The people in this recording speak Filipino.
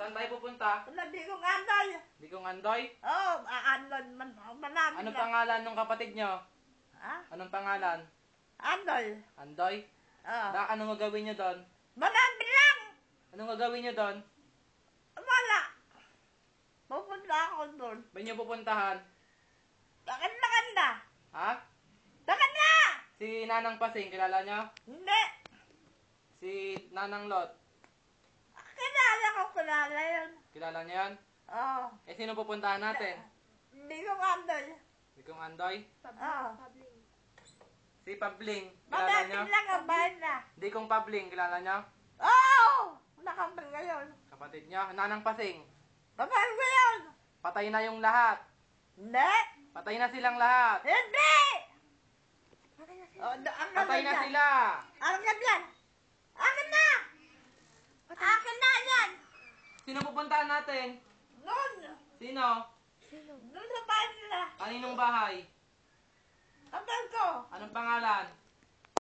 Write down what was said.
Saan tayo pupunta? Hindi kong andoy. Di kong Andoy? Oo, andoy man. Manami Anong na. pangalan ng kapatid nyo? Ha? Anong pangalan? Andoy. Andoy? Oo. Anong gagawin nyo doon? Manami lang. Anong gagawin nyo doon? Wala. Pupunta ako doon. Ba't nyo pupuntahan? Takan na. Ha? Takan na! Si Nanang Pasing, kilala nyo? Hindi. Si Nanang Lot, Kilala yun. kilala nyo yan? Oo. Eh, sino pupuntahan natin? Hindi kong andoy. Di kong Andoy? Oo. Si Pabling, kilala nyo? Manami lang ang bahay na. Di kong Pabling, kilala nyo? Oo! Nakapal ngayon. Kapatid nyo? Nanang Pasing, Kapal ngayon. patay na yung lahat. Hindi. Patay na silang lahat. Hindi! Oh, Patay na sila. Akin yan! Akin na! Akin na yan! Sino pupuntahan natin? Doon! Sino? Doon sa bahay nila. Kaninong bahay? Kapal ko! Anong pangalan?